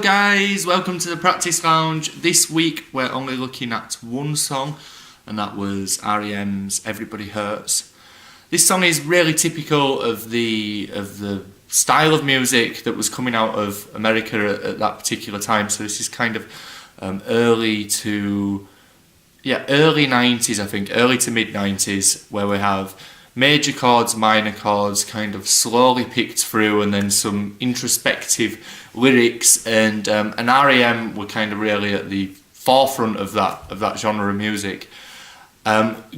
guys, welcome to the Practice Lounge. This week we're only looking at one song, and that was REM's Everybody Hurts. This song is really typical of the style of music that was coming out of America at that particular time. So this is kind of early to mid 90s, where we have major chords, minor chords, kind of slowly picked through, and then some introspective lyrics, and REM were kind of really at the forefront of that genre of music.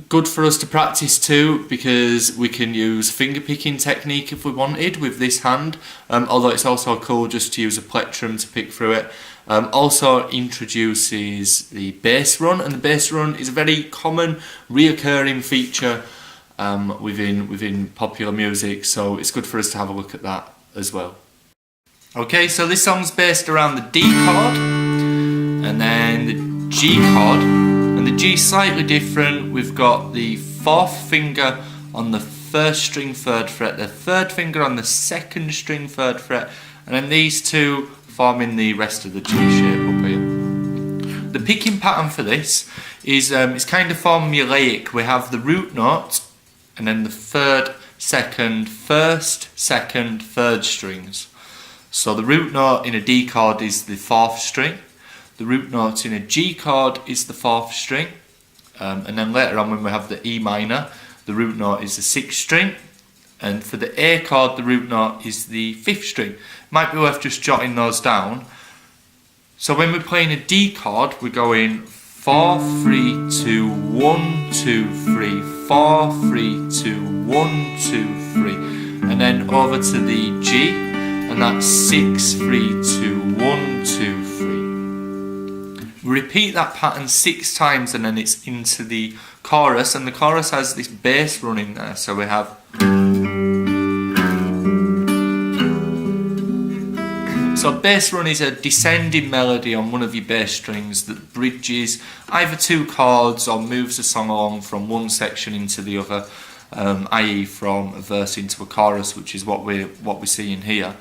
Good for us to practice too, because we can use finger picking technique if we wanted with this hand, although it's also cool just to use a plectrum to pick through it. Also introduces the bass run, and the bass run is a very common reoccurring feature within popular music, so it's good for us to have a look at that as well. Okay, so this song's based around the D chord and then the G chord, and the G slightly different. We've got the fourth finger on the first string third fret, the third finger on the second string third fret, and then these two forming the rest of the G shape up here. The picking pattern for this is it's kind of formulaic. We have the root note and then the third, second, first, second, third strings. So the root note in a D chord is the fourth string, the root note in a G chord is the fourth string, and then later on when we have the E minor, the root note is the sixth string, and for the A chord the root note is the fifth string. Might be worth just jotting those down. So when we're playing a D chord, we're going 4, 3, 2, 1, 2, 3, 4, 3, 2, 1, 2, 3, and then over to the G, and that's 6, 3, 2, 1, 2, 3. We repeat that pattern 6 times, and then it's into the chorus, and the chorus has this bass run in there, so we have. So bass run is a descending melody on one of your bass strings that bridges either two chords or moves the song along from one section into the other, i.e. from a verse into a chorus, which is what we're seeing here.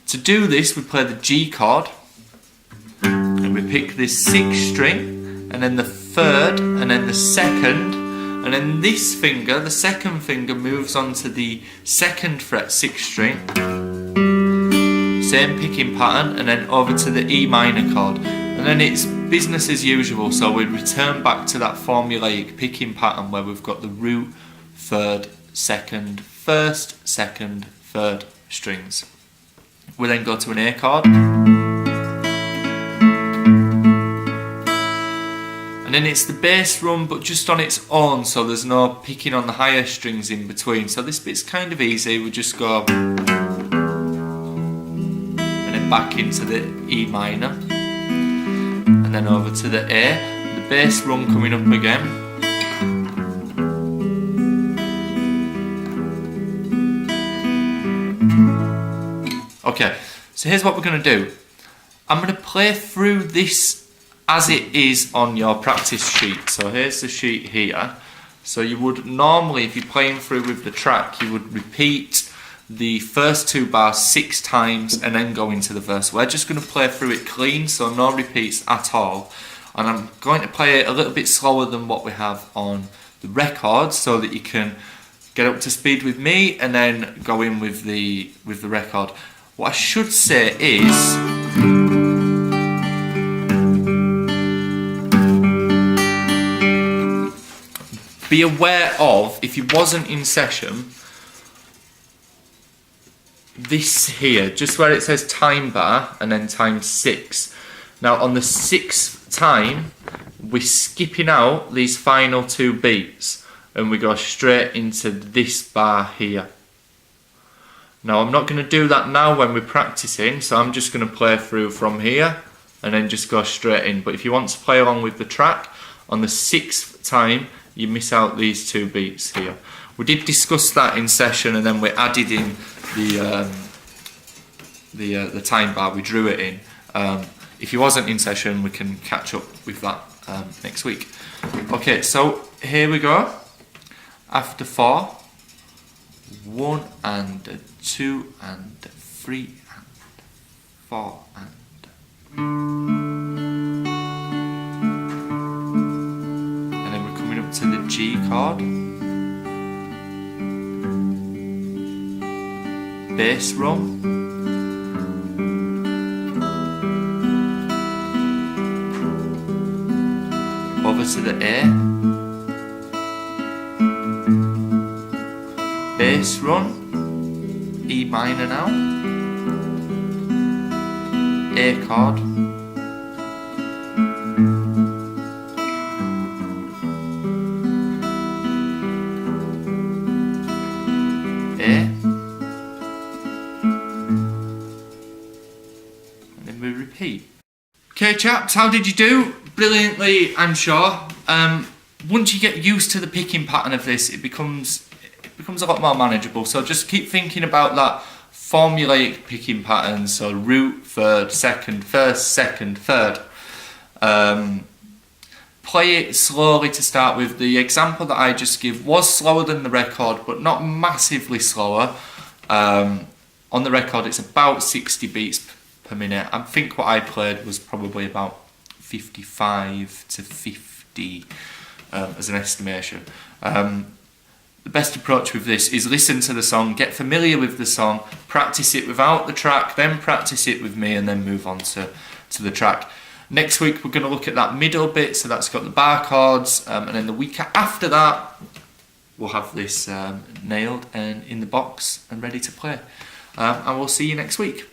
To do this, we play the G chord, and we pick this sixth string, and then the third, and then the second, and then this finger, the second finger, moves on to the second fret sixth string. Same picking pattern, and then over to the E minor chord, and then it's business as usual. So we return back to that formulaic picking pattern where we've got the root, third, second, first, second, third strings. We then go to an A chord, and then it's the bass run but just on its own, so there's no picking on the higher strings in between. So this bit's kind of easy. We just go back into the E minor, and then over to the A, the bass run coming up again, okay, so here's what we're going to do. I'm going to play through this as it is on your practice sheet. So here's the sheet here. So you would normally, if you're playing through with the track, you would repeat the first 2 bars 6 times and then go into the verse. We're just going to play through it clean, so no repeats at all. And I'm going to play it a little bit slower than what we have on the record, so that you can get up to speed with me and then go in with the record. What I should say is, be aware of, if you wasn't in session, this here, just where it says time bar and then times 6. Now on the 6th time, we're skipping out these final 2 beats and we go straight into this bar here. Now I'm not going to do that now when we're practicing, so I'm just going to play through from here and then just go straight in. But if you want to play along with the track, on the 6th time, you miss out these 2 beats here. We did discuss that in session, and then we added in the time bar. We drew it in. If you wasn't in session, we can catch up with that next week. Okay, so here we go. After 4, 1 and 2 and 3 and 4 and chord, bass rung, over to the A, bass run, E minor now, A chord, A, and then we repeat. Okay chaps, how did you do? Brilliantly, I'm sure. Once you get used to the picking pattern of this, it becomes a lot more manageable. So just keep thinking about that formulaic picking pattern. So root, third, second, first, second, third. Play it slowly to start with. The example that I just gave was slower than the record, but not massively slower. On the record, it's about 60 beats per minute. I think what I played was probably about 55 to 50 as an estimation. The best approach with this is listen to the song, get familiar with the song, practice it without the track, then practice it with me, and then move on to the track. Next week we're going to look at that middle bit, so that's got the bar chords, and then the week after that we'll have this nailed and in the box and ready to play. And we'll see you next week.